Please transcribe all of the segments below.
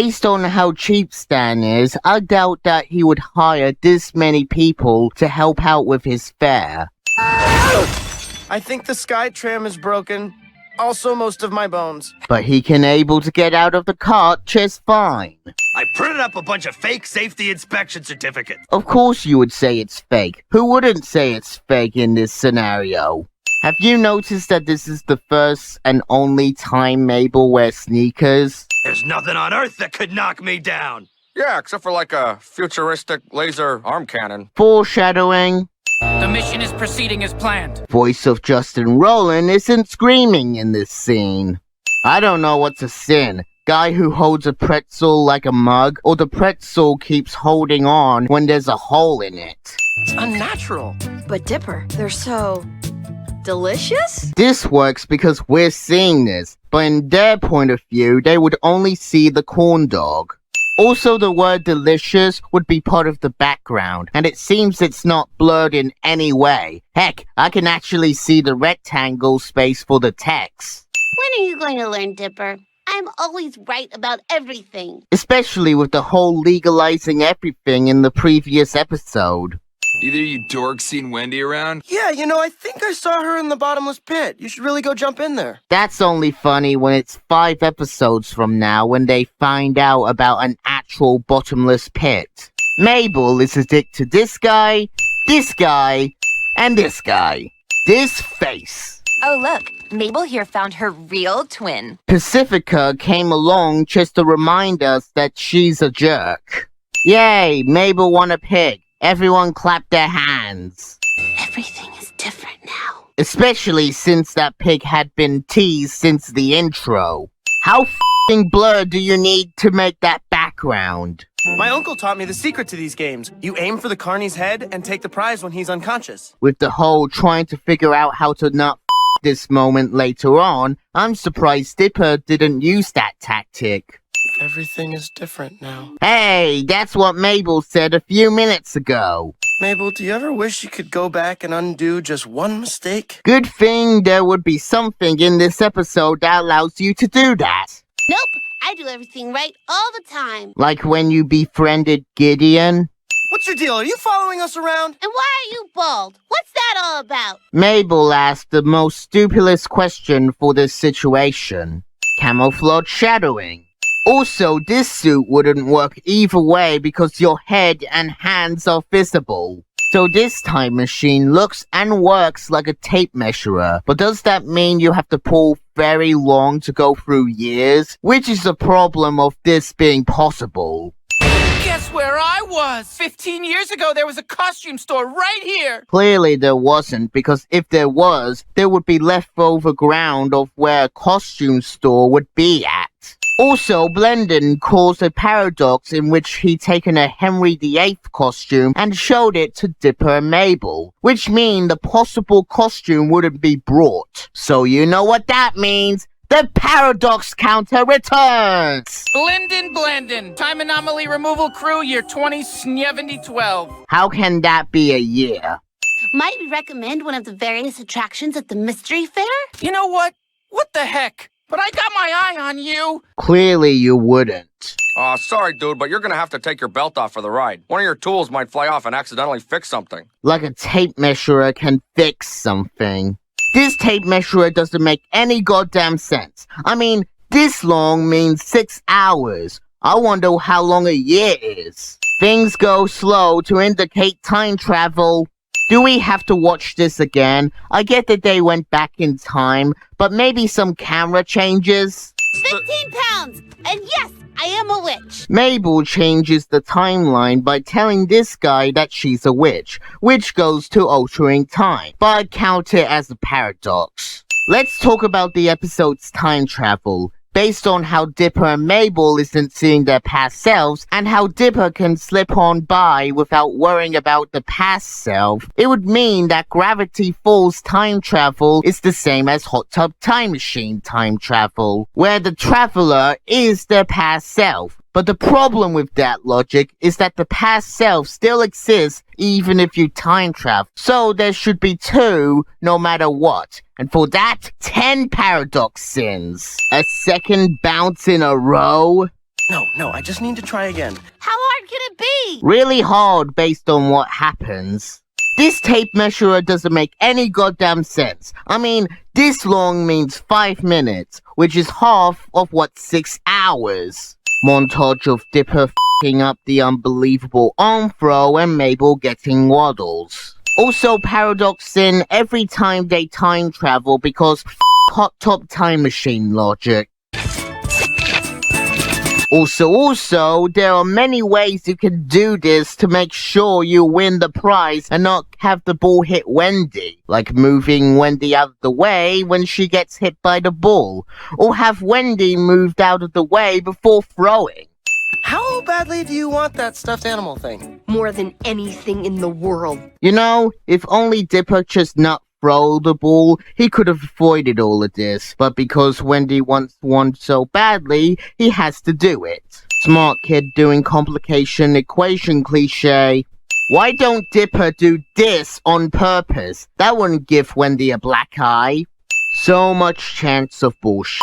Based on how cheap Stan is, I doubt that he would hire this many people to help out with his fare. I think the sky tram is broken. Also most of my bones. But he can able to get out of the cart just fine. I printed up a bunch of fake safety inspection certificates. Of course you would say it's fake. Who wouldn't say it's fake in this scenario? Have you noticed that this is the first and only time Mabel wears sneakers? There's nothing on Earth that could knock me down. Yeah, except for like a futuristic laser arm cannon. Foreshadowing. The mission is proceeding as planned. Voice of Justin Roiland isn't screaming in this scene. I don't know what's a sin. Guy who holds a pretzel like a mug, or the pretzel keeps holding on when there's a hole in it. It's unnatural. But Dipper, they're so delicious? This works because we're seeing this, but in their point of view, they would only see the corn dog. Also, the word delicious would be part of the background, and it seems it's not blurred in any way. Heck, I can actually see the rectangle space for the text. When are you going to learn, Dipper? I'm always right about everything. Especially with the whole legalizing everything in the previous episode. Either you dorks seen Wendy around? Yeah, I think I saw her in the bottomless pit. You should really go jump in there. That's only funny when it's 5 episodes from now when they find out about an actual bottomless pit. Mabel is addicted to this guy, and this guy. This face. Oh, look. Mabel here found her real twin. Pacifica came along just to remind us that she's a jerk. Yay, Mabel won a pig. Everyone clapped their hands. Everything is different now. Especially since that pig had been teased since the intro. How f***ing blurred do you need to make that background? My uncle taught me the secret to these games. You aim for the carny's head and take the prize when he's unconscious. With the whole trying to figure out how to not f*** this moment later on, I'm surprised Dipper didn't use that tactic. Everything is different now. Hey, that's what Mabel said a few minutes ago. Mabel, do you ever wish you could go back and undo just one mistake? Good thing there would be something in this episode that allows you to do that. Nope, I do everything right all the time. Like when you befriended Gideon. What's your deal? Are you following us around? And why are you bald? What's that all about? Mabel asked the most stupidest question for this situation. Camouflage shadowing. Also, this suit wouldn't work either way because your head and hands are visible. So this time machine looks and works like a tape measurer. But does that mean you have to pull very long to go through years? Which is the problem of this being possible. Guess where I was? 15 years ago, there was a costume store right here. Clearly there wasn't, because if there was, there would be leftover ground of where a costume store would be at. Also, Blendon caused a paradox in which he'd taken a Henry VIII costume and showed it to Dipper and Mabel, which means the possible costume wouldn't be brought. So you know what that means? The paradox counter returns! Blendon. Time anomaly removal crew, year 2012. How can that be a year? Might we recommend one of the various attractions at the mystery fair? You know what? What the heck? But I got my eye on you. Clearly you wouldn't. Sorry, dude, but you're gonna have to take your belt off for the ride. One of your tools might fly off and accidentally fix something. Like a tape measurer can fix something. This tape measurer doesn't make any goddamn sense. I mean, this long means 6 hours. I wonder how long a year is. Things go slow to indicate time travel. Do we have to watch this again? I get that they went back in time, but maybe some camera changes? 15 pounds! And yes, I am a witch! Mabel changes the timeline by telling this guy that she's a witch, which goes to altering time, but I count it as a paradox. Let's talk about the episode's time travel. Based on how Dipper and Mabel isn't seeing their past selves, and how Dipper can slip on by without worrying about the past self, it would mean that Gravity Falls time travel is the same as Hot Tub Time Machine time travel, where the traveler is their past self. But the problem with that logic is that the past self still exists even if you time travel. So there should be 2 no matter what. And for that, 10 paradox sins. A second bounce in a row? No, I just need to try again. How hard can it be? Really hard based on what happens. This tape measurer doesn't make any goddamn sense. I mean, this long means 5 minutes, which is half of what 6 hours. Montage of Dipper f***ing up the unbelievable arm throw and Mabel getting waddles. Also paradox in every time they time travel because hot top time machine logic. Also, there are many ways you can do this to make sure you win the prize and not have the ball hit Wendy. Like moving Wendy out of the way when she gets hit by the ball. Or have Wendy moved out of the way before throwing. How badly do you want that stuffed animal thing? More than anything in the world. You know, if only Dipper just not throw the ball, he could have avoided all of this. But because Wendy wants one so badly, he has to do it. Smart kid doing complication equation cliche. Why don't Dipper do this on purpose? That wouldn't give Wendy a black eye. So much chance of bullshit.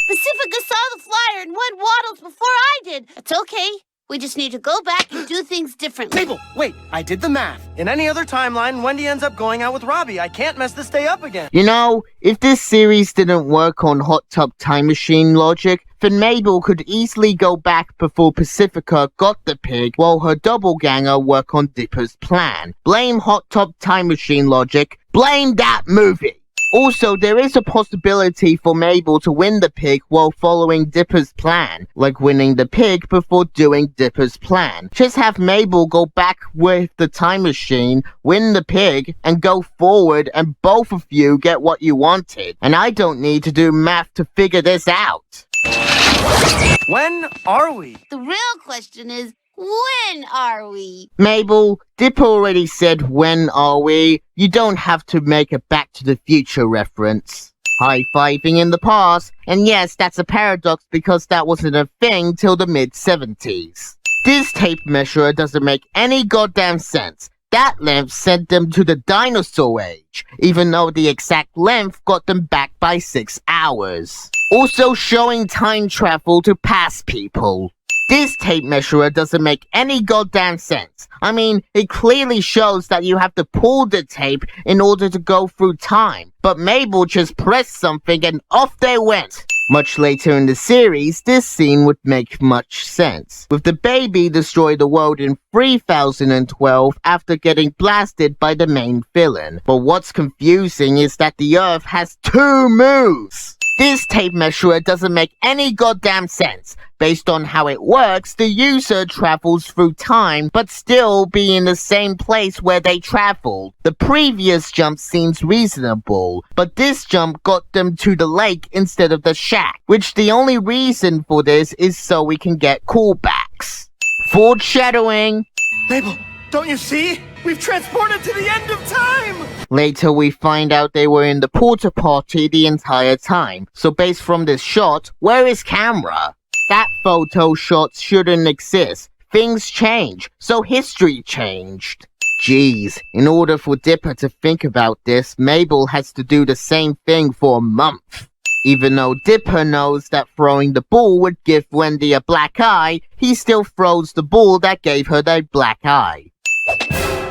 Pacifica saw the flyer and won waddles before I did. It's okay. We just need to go back and do things differently. Mabel, wait, I did the math. In any other timeline, Wendy ends up going out with Robbie. I can't mess this day up again. You know, if this series didn't work on hot tub time machine logic, then Mabel could easily go back before Pacifica got the pig while her doppelganger work on Dipper's plan. Blame hot tub time machine logic. Blame that movie. Also, there is a possibility for Mabel to win the pig while following Dipper's plan, like winning the pig before doing Dipper's plan. Just have Mabel go back with the time machine, win the pig, and go forward, and both of you get what you wanted. And I don't need to do math to figure this out. When are we? The real question is, when are we? Mabel, Dipper already said when are we. You don't have to make a Back to the Future reference. High-fiving in the past, and yes, that's a paradox because that wasn't a thing till the mid-70s. This tape measurer doesn't make any goddamn sense. That length sent them to the dinosaur age, even though the exact length got them back by 6 hours. Also showing time travel to past people. This tape measurer doesn't make any goddamn sense. I mean, it clearly shows that you have to pull the tape in order to go through time. But Mabel just pressed something and off they went. Much later in the series, this scene would make much sense, with the baby destroy the world in 3012 after getting blasted by the main villain. But what's confusing is that the Earth has 2 moons. This tape measurer doesn't make any goddamn sense. Based on how it works, the user travels through time, but still be in the same place where they traveled. The previous jump seems reasonable, but this jump got them to the lake instead of the shack, which the only reason for this is so we can get callbacks. Foreshadowing. Mabel, don't you see? We've transported to the end of time! Later we find out they were in the porta potty the entire time. So based from this shot, where is camera? That photo shot shouldn't exist. Things change, so history changed. Jeez, in order for Dipper to think about this, Mabel has to do the same thing for a month. Even though Dipper knows that throwing the ball would give Wendy a black eye, he still throws the ball that gave her that black eye.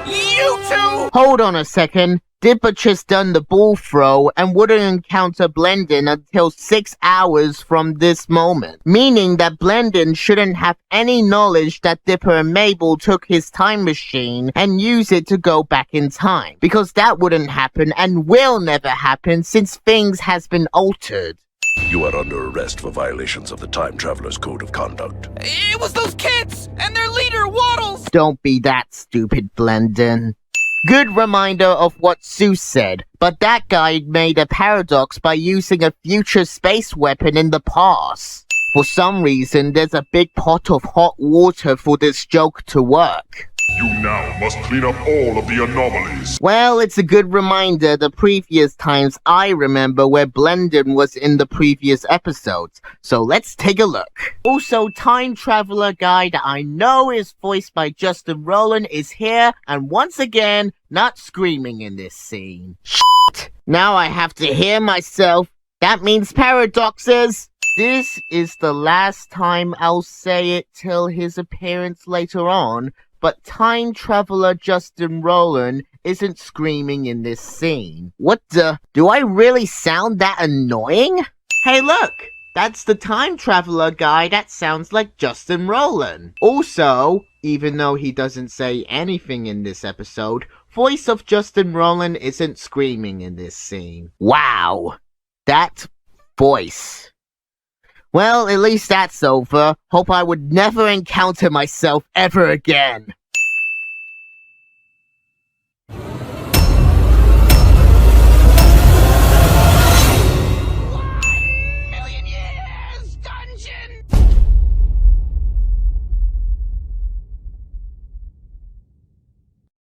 You two! Hold on a second. Dipper just done the ball throw and wouldn't encounter Blendin until 6 hours from this moment. Meaning that Blendin shouldn't have any knowledge that Dipper and Mabel took his time machine and use it to go back in time. Because that wouldn't happen and will never happen since things has been altered. You are under arrest for violations of the Time Traveler's Code of Conduct. It was those kids and their leader, Waddles! Don't be that stupid, Blendin. Good reminder of what Sue said, but that guy made a paradox by using a future space weapon in the past. For some reason, there's a big pot of hot water for this joke to work. You now must clean up all of the anomalies. Well, it's a good reminder the previous times I remember where Blendin was in the previous episodes. So let's take a look. Also, Time Traveler guy that I know is voiced by Justin Roiland is here, and once again, not screaming in this scene. Shit! Now I have to hear myself. That means paradoxes. This is the last time I'll say it till his appearance later on, but time traveler Justin Roiland isn't screaming in this scene. What the? Do I really sound that annoying? Hey look! That's the time traveler guy that sounds like Justin Roiland. Also, even though he doesn't say anything in this episode, voice of Justin Roiland isn't screaming in this scene. Wow. That voice. Well, at least that's over. Hope I would never encounter myself ever again.